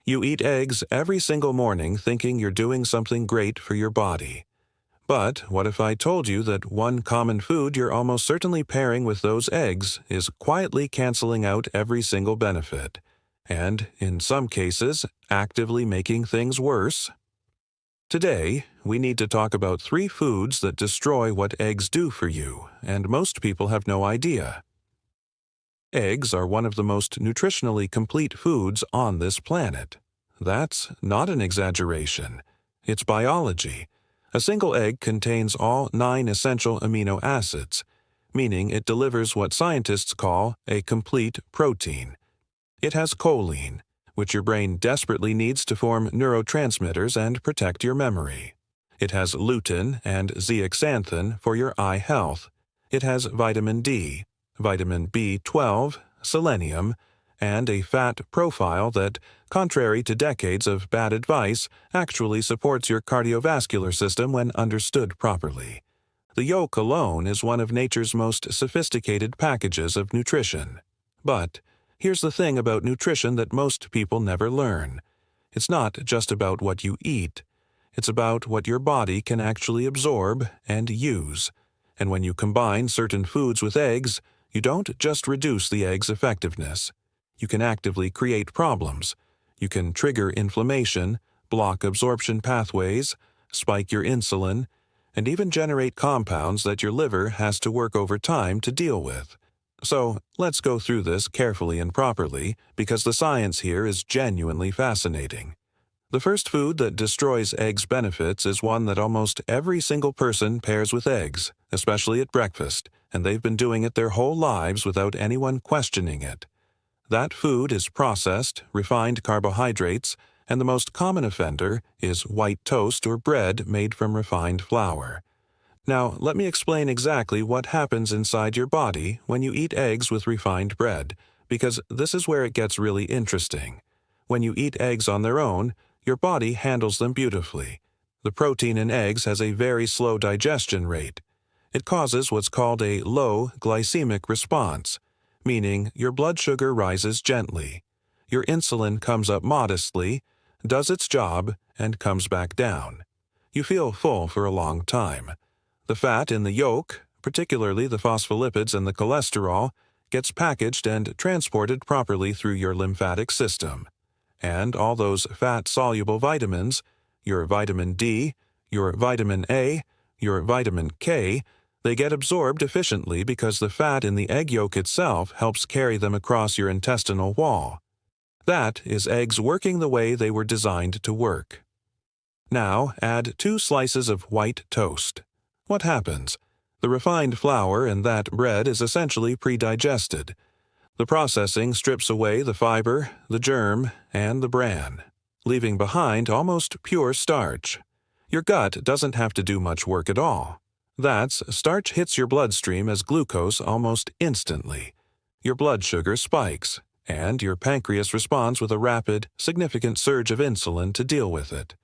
You eat eggs every single morning thinking you're doing something great for your body. But what if I told you that one common food you're almost certainly pairing with those eggs is quietly canceling out every single benefit, and, in some cases, actively making things worse? Today, we need to talk about 3 foods that destroy what eggs do for you, and most people have no idea. Eggs are one of the most nutritionally complete foods on this planet. That's not an exaggeration. It's biology. A single egg contains all 9 essential amino acids, meaning it delivers what scientists call a complete protein. It has choline, which your brain desperately needs to form neurotransmitters and protect your memory. It has lutein and zeaxanthin for your eye health. It has vitamin D, vitamin B12, selenium, and a fat profile that, contrary to decades of bad advice, actually supports your cardiovascular system when understood properly. The yolk alone is one of nature's most sophisticated packages of nutrition. But here's the thing about nutrition that most people never learn. It's not just about what you eat. It's about what your body can actually absorb and use. And when you combine certain foods with eggs, you don't just reduce the egg's effectiveness. You can actively create problems. You can trigger inflammation, block absorption pathways, spike your insulin, and even generate compounds that your liver has to work over time to deal with. So, let's go through this carefully and properly, because the science here is genuinely fascinating. The first food that destroys eggs' benefits is one that almost every single person pairs with eggs, especially at breakfast, and they've been doing it their whole lives without anyone questioning it. That food is processed, refined carbohydrates, and the most common offender is white toast or bread made from refined flour. Now, let me explain exactly what happens inside your body when you eat eggs with refined bread, because this is where it gets really interesting. When you eat eggs on their own, your body handles them beautifully. The protein in eggs has a very slow digestion rate. It causes what's called a low glycemic response, meaning your blood sugar rises gently. Your insulin comes up modestly, does its job, and comes back down. You feel full for a long time. The fat in the yolk, particularly the phospholipids and the cholesterol, gets packaged and transported properly through your lymphatic system. And all those fat-soluble vitamins, your vitamin D, your vitamin A, your vitamin K, they get absorbed efficiently because the fat in the egg yolk itself helps carry them across your intestinal wall. That is eggs working the way they were designed to work. Now add 2 slices of white toast. What happens? The refined flour in that bread is essentially pre-digested. The processing strips away the fiber, the germ, and the bran, leaving behind almost pure starch. Your gut doesn't have to do much work at all. Starch hits your bloodstream as glucose almost instantly. Your blood sugar spikes, and your pancreas responds with a rapid, significant surge of insulin to deal with it.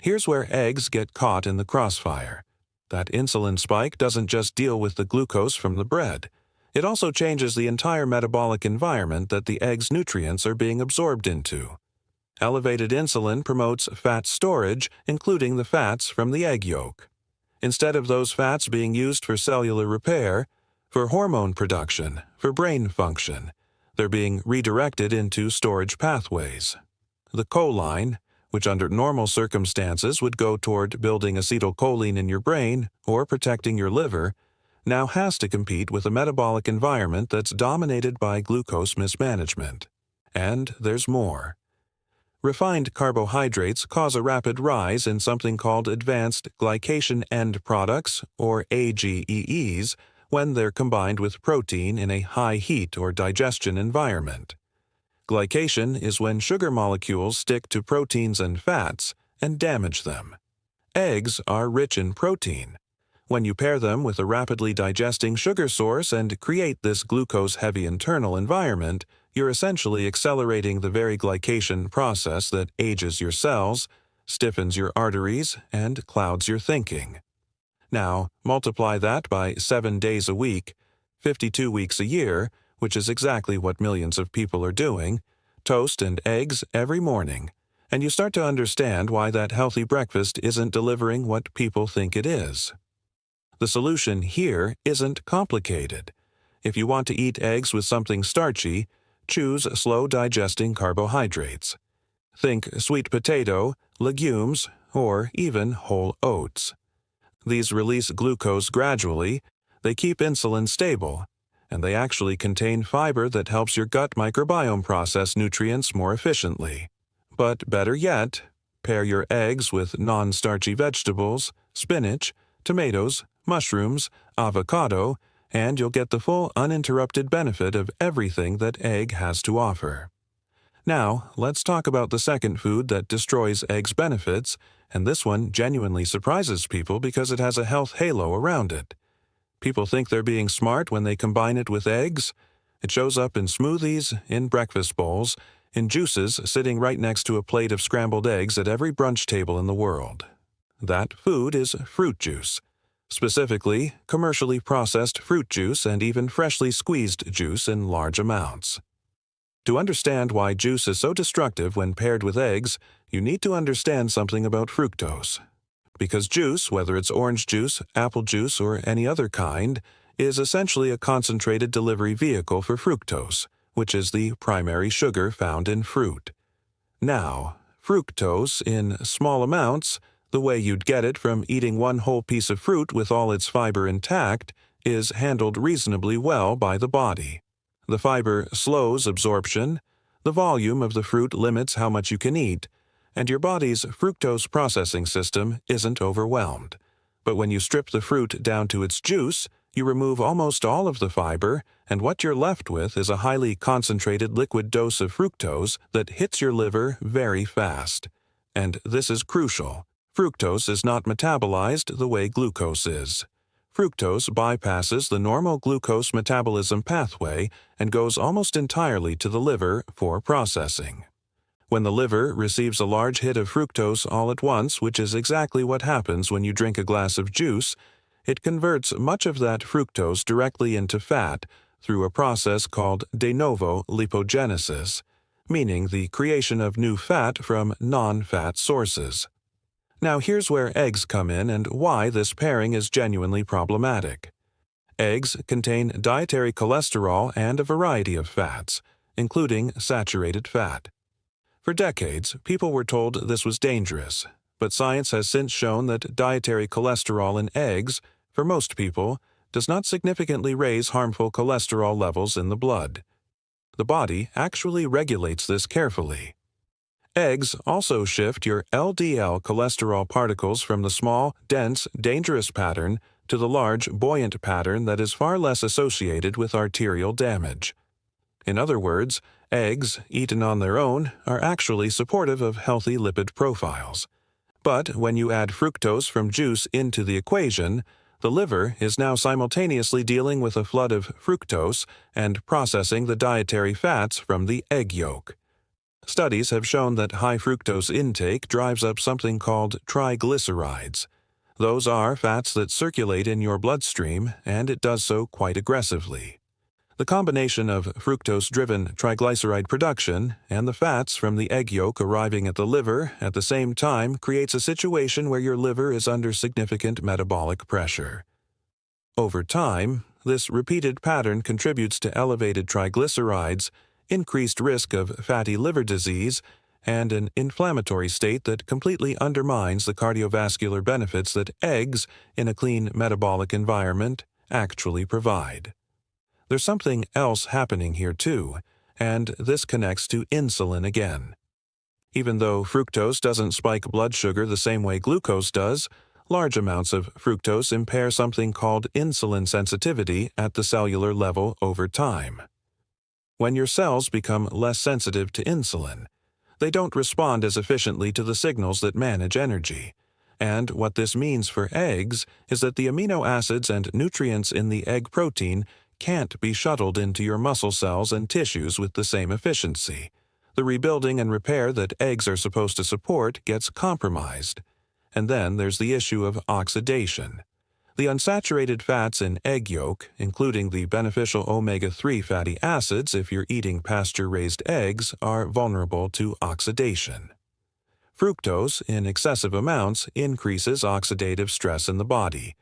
Here's where eggs get caught in the crossfire. That insulin spike doesn't just deal with the glucose from the bread. It also changes the entire metabolic environment that the egg's nutrients are being absorbed into. Elevated insulin promotes fat storage, including the fats from the egg yolk. Instead of those fats being used for cellular repair, for hormone production, for brain function, they're being redirected into storage pathways. The choline, which under normal circumstances would go toward building acetylcholine in your brain or protecting your liver, now has to compete with a metabolic environment that's dominated by glucose mismanagement. And there's more. Refined carbohydrates cause a rapid rise in something called advanced glycation end products, or AGEs, when they're combined with protein in a high heat or digestion environment. Glycation is when sugar molecules stick to proteins and fats and damage them. Eggs are rich in protein. When you pair them with a rapidly digesting sugar source and create this glucose-heavy internal environment, you're essentially accelerating the very glycation process that ages your cells, stiffens your arteries, and clouds your thinking. Now, multiply that by 7 days a week, 52 weeks a year, which is exactly what millions of people are doing, toast and eggs every morning, and you start to understand why that healthy breakfast isn't delivering what people think it is. The solution here isn't complicated. If you want to eat eggs with something starchy, choose slow-digesting carbohydrates. Think sweet potato, legumes, or even whole oats. These release glucose gradually, they keep insulin stable, and they actually contain fiber that helps your gut microbiome process nutrients more efficiently. But better yet, pair your eggs with non-starchy vegetables, spinach, tomatoes, mushrooms, avocado, and you'll get the full uninterrupted benefit of everything that egg has to offer. Now, let's talk about the second food that destroys eggs' benefits, and this one genuinely surprises people because it has a health halo around it. People think they're being smart when they combine it with eggs. It shows up in smoothies, in breakfast bowls, in juices sitting right next to a plate of scrambled eggs at every brunch table in the world. That food is fruit juice. Specifically, commercially processed fruit juice and even freshly squeezed juice in large amounts. To understand why juice is so destructive when paired with eggs, you need to understand something about fructose. Because juice, whether it's orange juice, apple juice, or any other kind, is essentially a concentrated delivery vehicle for fructose, which is the primary sugar found in fruit. Now, fructose in small amounts, the way you'd get it from eating one whole piece of fruit with all its fiber intact, is handled reasonably well by the body. The fiber slows absorption, the volume of the fruit limits how much you can eat, and your body's fructose processing system isn't overwhelmed. But when you strip the fruit down to its juice, you remove almost all of the fiber, and what you're left with is a highly concentrated liquid dose of fructose that hits your liver very fast. And this is crucial. Fructose is not metabolized the way glucose is. Fructose bypasses the normal glucose metabolism pathway and goes almost entirely to the liver for processing. When the liver receives a large hit of fructose all at once, which is exactly what happens when you drink a glass of juice, it converts much of that fructose directly into fat through a process called de novo lipogenesis, meaning the creation of new fat from non-fat sources. Now here's where eggs come in and why this pairing is genuinely problematic. Eggs contain dietary cholesterol and a variety of fats, including saturated fat. For decades, people were told this was dangerous, but science has since shown that dietary cholesterol in eggs, for most people, does not significantly raise harmful cholesterol levels in the blood. The body actually regulates this carefully. Eggs also shift your LDL cholesterol particles from the small, dense, dangerous pattern to the large, buoyant pattern that is far less associated with arterial damage. In other words, eggs, eaten on their own, are actually supportive of healthy lipid profiles. But when you add fructose from juice into the equation, the liver is now simultaneously dealing with a flood of fructose and processing the dietary fats from the egg yolk. Studies have shown that high fructose intake drives up something called triglycerides. Those are fats that circulate in your bloodstream, and it does so quite aggressively. The combination of fructose-driven triglyceride production and the fats from the egg yolk arriving at the liver at the same time creates a situation where your liver is under significant metabolic pressure. Over time, this repeated pattern contributes to elevated triglycerides, increased risk of fatty liver disease, and an inflammatory state that completely undermines the cardiovascular benefits that eggs, in a clean metabolic environment, actually provide. There's something else happening here too, and this connects to insulin again. Even though fructose doesn't spike blood sugar the same way glucose does, large amounts of fructose impair something called insulin sensitivity at the cellular level over time. When your cells become less sensitive to insulin, they don't respond as efficiently to the signals that manage energy. And what this means for eggs is that the amino acids and nutrients in the egg protein can't be shuttled into your muscle cells and tissues with the same efficiency. The rebuilding and repair that eggs are supposed to support gets compromised. And then there's the issue of oxidation. The unsaturated fats in egg yolk, including the beneficial omega-3 fatty acids if you're eating pasture-raised eggs, are vulnerable to oxidation. Fructose, in excessive amounts, increases oxidative stress in the body.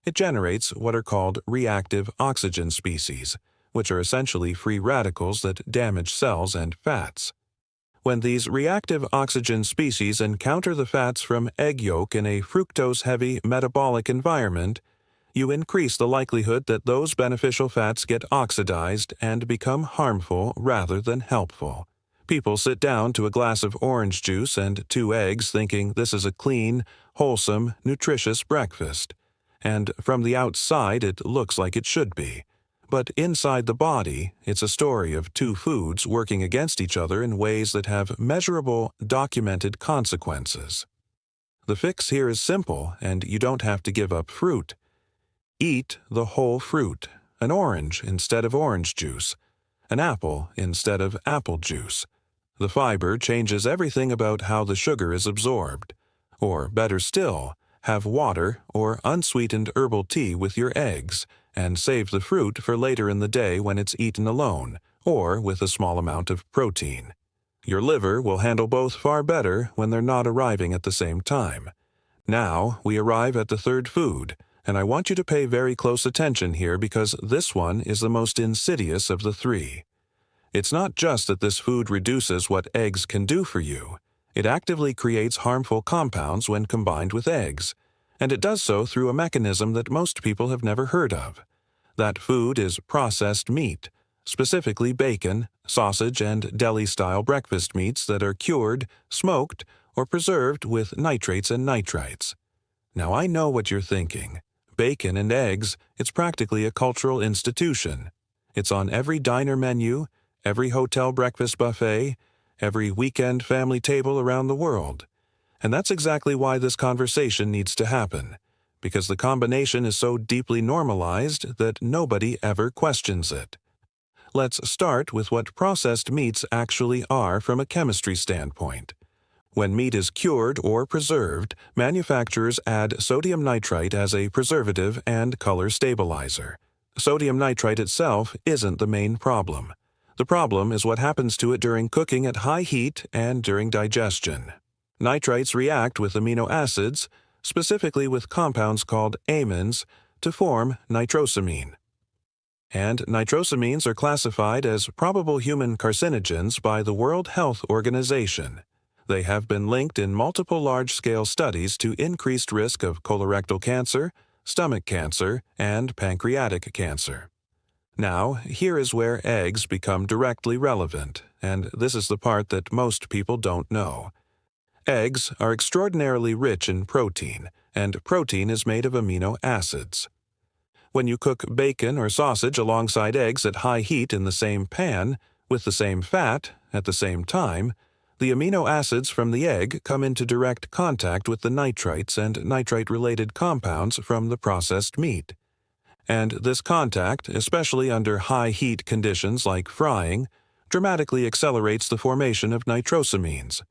It generates what are called reactive oxygen species, which are essentially free radicals that damage cells and fats. When these reactive oxygen species encounter the fats from egg yolk in a fructose-heavy metabolic environment, you increase the likelihood that those beneficial fats get oxidized and become harmful rather than helpful. People sit down to a glass of orange juice and 2 eggs thinking this is a clean, wholesome, nutritious breakfast. And from the outside it looks like it should be. But inside the body, it's a story of 2 foods working against each other in ways that have measurable, documented consequences. The fix here is simple, and you don't have to give up fruit. Eat the whole fruit, an orange instead of orange juice, an apple instead of apple juice. The fiber changes everything about how the sugar is absorbed. Or, better still, have water or unsweetened herbal tea with your eggs, and save the fruit for later in the day when it's eaten alone, or with a small amount of protein. Your liver will handle both far better when they're not arriving at the same time. Now, we arrive at the 3rd food, and I want you to pay very close attention here because this one is the most insidious of the 3. It's not just that this food reduces what eggs can do for you. It actively creates harmful compounds when combined with eggs, and it does so through a mechanism that most people have never heard of. That food is processed meat, specifically bacon, sausage, and deli-style breakfast meats that are cured, smoked, or preserved with nitrates and nitrites. Now I know what you're thinking. Bacon and eggs, it's practically a cultural institution. It's on every diner menu, every hotel breakfast buffet, every weekend family table around the world. And that's exactly why this conversation needs to happen, because the combination is so deeply normalized that nobody ever questions it. Let's start with what processed meats actually are from a chemistry standpoint. When meat is cured or preserved, manufacturers add sodium nitrite as a preservative and color stabilizer. Sodium nitrite itself isn't the main problem. The problem is what happens to it during cooking at high heat and during digestion. Nitrites react with amino acids, specifically with compounds called amines, to form nitrosamine. And nitrosamines are classified as probable human carcinogens by the World Health Organization. They have been linked in multiple large-scale studies to increased risk of colorectal cancer, stomach cancer, and pancreatic cancer. Now, here is where eggs become directly relevant, and this is the part that most people don't know. Eggs are extraordinarily rich in protein, and protein is made of amino acids. When you cook bacon or sausage alongside eggs at high heat in the same pan, with the same fat, at the same time, the amino acids from the egg come into direct contact with the nitrites and nitrite-related compounds from the processed meat. And this contact, especially under high heat conditions like frying, dramatically accelerates the formation of nitrosamines.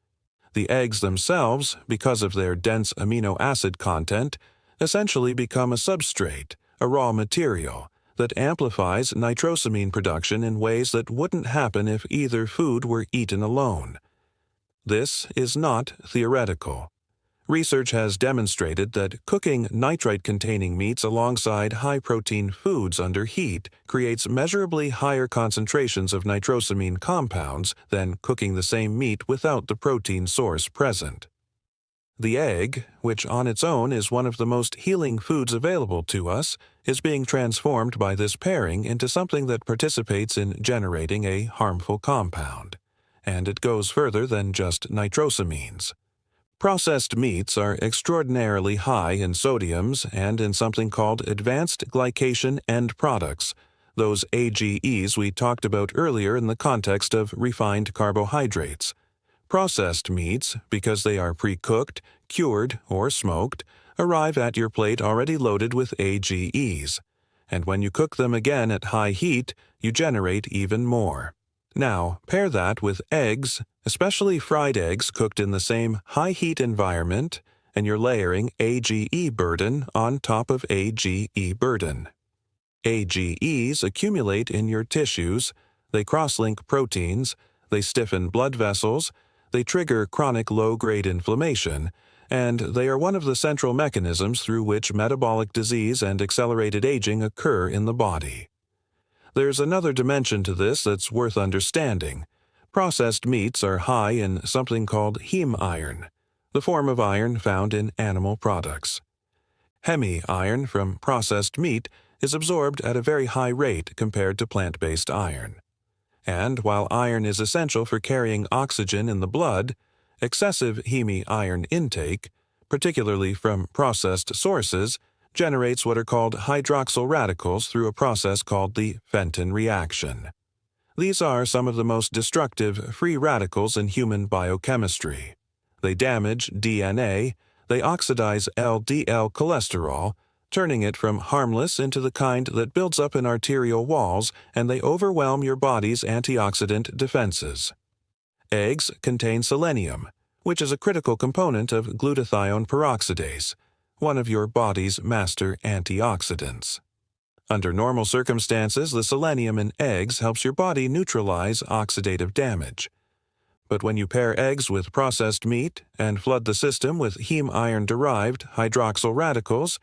The eggs themselves, because of their dense amino acid content, essentially become a substrate, a raw material, that amplifies nitrosamine production in ways that wouldn't happen if either food were eaten alone. This is not theoretical. Research has demonstrated that cooking nitrite-containing meats alongside high-protein foods under heat creates measurably higher concentrations of nitrosamine compounds than cooking the same meat without the protein source present. The egg, which on its own is one of the most healing foods available to us, is being transformed by this pairing into something that participates in generating a harmful compound. And it goes further than just nitrosamines. Processed meats are extraordinarily high in sodiums and in something called advanced glycation end products, those AGEs we talked about earlier in the context of refined carbohydrates. Processed meats, because they are pre-cooked, cured, or smoked, arrive at your plate already loaded with AGEs. And when you cook them again at high heat, you generate even more. Now, pair that with eggs, especially fried eggs cooked in the same high-heat environment, and you're layering AGE burden on top of AGE burden. AGEs accumulate in your tissues, they cross-link proteins, they stiffen blood vessels, They trigger chronic low-grade inflammation, and they are one of the central mechanisms through which metabolic disease and accelerated aging occur in the body. There's another dimension to this that's worth understanding. Processed meats are high in something called heme iron, the form of iron found in animal products. Heme iron from processed meat is absorbed at a very high rate compared to plant-based iron. And while iron is essential for carrying oxygen in the blood, excessive heme iron intake, particularly from processed sources, generates what are called hydroxyl radicals through a process called the Fenton reaction. These are some of the most destructive free radicals in human biochemistry. They damage DNA, they oxidize LDL cholesterol, turning it from harmless into the kind that builds up in arterial walls, and they overwhelm your body's antioxidant defenses. Eggs contain selenium, which is a critical component of glutathione peroxidase, one of your body's master antioxidants. Under normal circumstances, the selenium in eggs helps your body neutralize oxidative damage. But when you pair eggs with processed meat and flood the system with heme iron-derived hydroxyl radicals,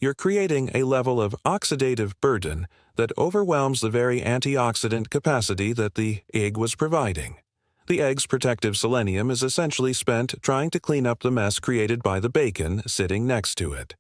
you're creating a level of oxidative burden that overwhelms the very antioxidant capacity that the egg was providing. The egg's protective selenium is essentially spent trying to clean up the mess created by the bacon sitting next to it.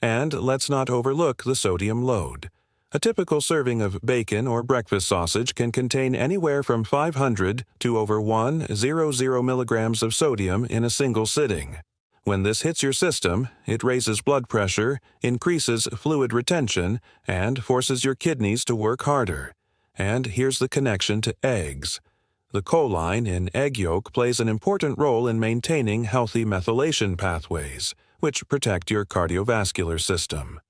And let's not overlook the sodium load. A typical serving of bacon or breakfast sausage can contain anywhere from 500 to over 100 milligrams of sodium in a single sitting. When this hits your system, it raises blood pressure, increases fluid retention, and forces your kidneys to work harder. And here's the connection to eggs. The choline in egg yolk plays an important role in maintaining healthy methylation pathways, which protect your cardiovascular system.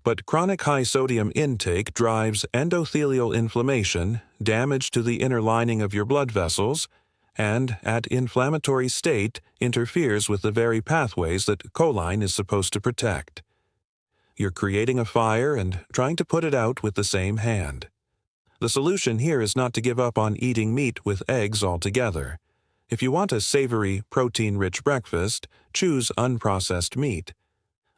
But chronic high sodium intake drives endothelial inflammation, damage to the inner lining of your blood vessels, and, at inflammatory state, interferes with the very pathways that choline is supposed to protect. You're creating a fire and trying to put it out with the same hand. The solution here is not to give up on eating meat with eggs altogether. If you want a savory, protein-rich breakfast, choose unprocessed meat.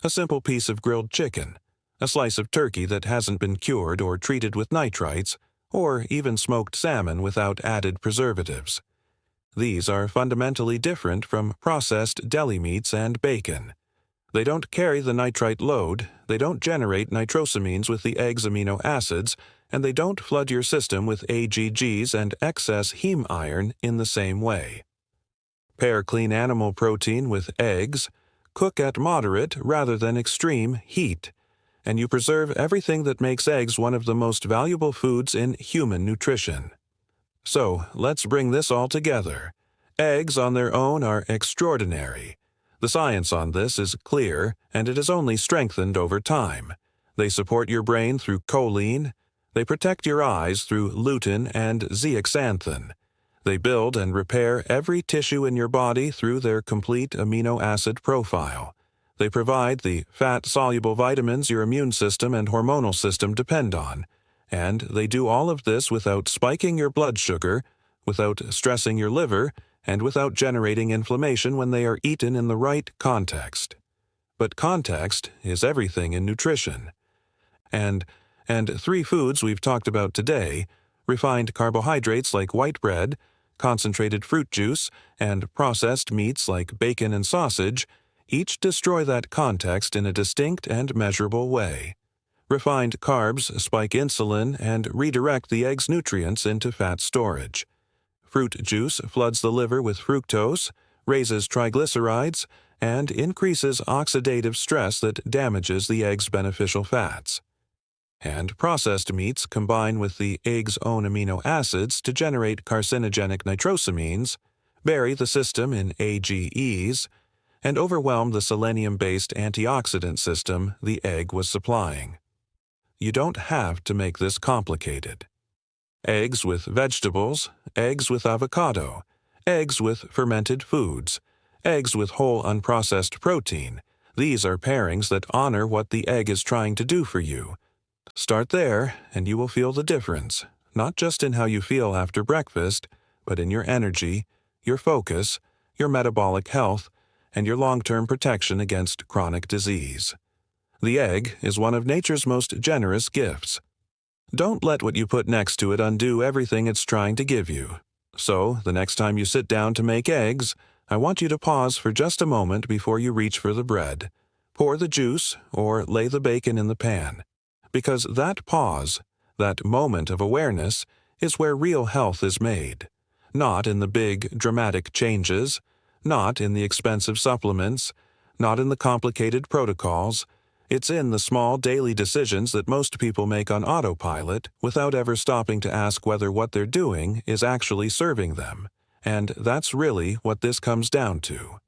A simple piece of grilled chicken, a slice of turkey that hasn't been cured or treated with nitrites, or even smoked salmon without added preservatives. These are fundamentally different from processed deli meats and bacon. They don't carry the nitrite load, they don't generate nitrosamines with the egg's amino acids, and they don't flood your system with AGGs and excess heme iron in the same way. Pair clean animal protein with eggs, cook at moderate rather than extreme heat, and you preserve everything that makes eggs one of the most valuable foods in human nutrition. So, let's bring this all together. Eggs on their own are extraordinary. The science on this is clear, and it is only strengthened over time. They support your brain through choline. They protect your eyes through lutein and zeaxanthin. They build and repair every tissue in your body through their complete amino acid profile. They provide the fat-soluble vitamins your immune system and hormonal system depend on. And they do all of this without spiking your blood sugar, without stressing your liver, and without generating inflammation when they are eaten in the right context. But context is everything in nutrition. And three foods we've talked about today, refined carbohydrates like white bread, concentrated fruit juice, and processed meats like bacon and sausage, each destroy that context in a distinct and measurable way. Refined carbs spike insulin and redirect the egg's nutrients into fat storage. Fruit juice floods the liver with fructose, raises triglycerides, and increases oxidative stress that damages the egg's beneficial fats. And processed meats combine with the egg's own amino acids to generate carcinogenic nitrosamines, bury the system in AGEs, and overwhelm the selenium-based antioxidant system the egg was supplying. You don't have to make this complicated. Eggs with vegetables, eggs with avocado, eggs with fermented foods, eggs with whole unprocessed protein. These are pairings that honor what the egg is trying to do for you. Start there, and you will feel the difference, not just in how you feel after breakfast, but in your energy, your focus, your metabolic health, and your long-term protection against chronic disease. The egg is one of nature's most generous gifts. Don't let what you put next to it undo everything it's trying to give you. So, the next time you sit down to make eggs, I want you to pause for just a moment before you reach for the bread. Pour the juice or lay the bacon in the pan. Because that pause, that moment of awareness, is where real health is made. Not in the big, dramatic changes, not in the expensive supplements, not in the complicated protocols. It's in the small daily decisions that most people make on autopilot without ever stopping to ask whether what they're doing is actually serving them. And that's really what this comes down to.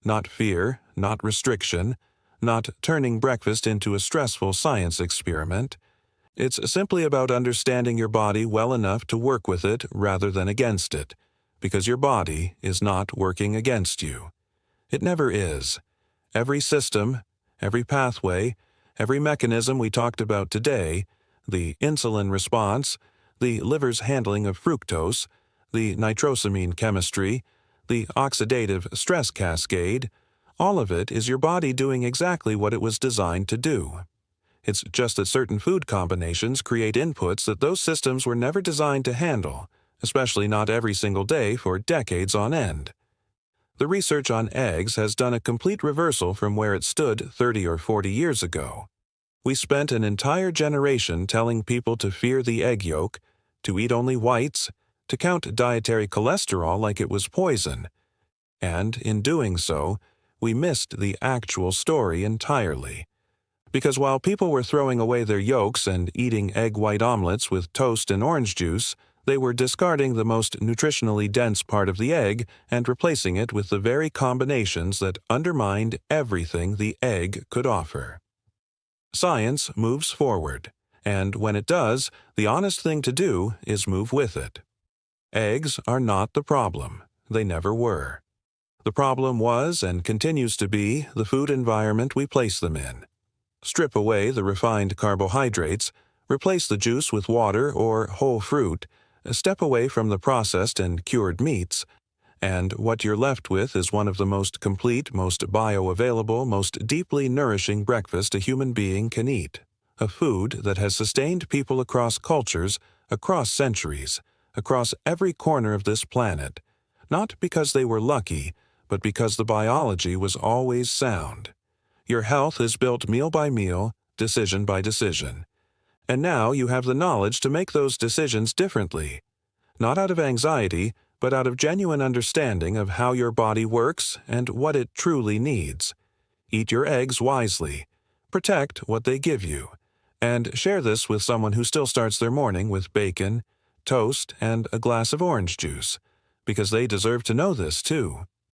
Not fear, not restriction, not turning breakfast into a stressful science experiment. It's simply about understanding your body well enough to work with it rather than against it, because your body is not working against you. It never is. Every system, every pathway, every mechanism we talked about today, the insulin response, the liver's handling of fructose, the nitrosamine chemistry, the oxidative stress cascade, all of it is your body doing exactly what it was designed to do. It's just that certain food combinations create inputs that those systems were never designed to handle, especially not every single day for decades on end. The research on eggs has done a complete reversal from where it stood 30 or 40 years ago. We spent an entire generation telling people to fear the egg yolk, to eat only whites, to count dietary cholesterol like it was poison. And in doing so, we missed the actual story entirely. Because while people were throwing away their yolks and eating egg white omelets with toast and orange juice, they were discarding the most nutritionally dense part of the egg and replacing it with the very combinations that undermined everything the egg could offer. Science moves forward, and when it does, the honest thing to do is move with it. Eggs are not the problem. They never were. The problem was and continues to be the food environment we place them in. Strip away the refined carbohydrates, replace the juice with water or whole fruit, step away from the processed and cured meats, and what you're left with is one of the most complete, most bioavailable, most deeply nourishing breakfast a human being can eat. A food that has sustained people across cultures, across centuries, across every corner of this planet, not because they were lucky, but because the biology was always sound. Your health is built meal by meal, decision by decision. And now you have the knowledge to make those decisions differently. Not out of anxiety, but out of genuine understanding of how your body works and what it truly needs. Eat your eggs wisely. Protect what they give you. And share this with someone who still starts their morning with bacon, toast, and a glass of orange juice, because they deserve to know this too.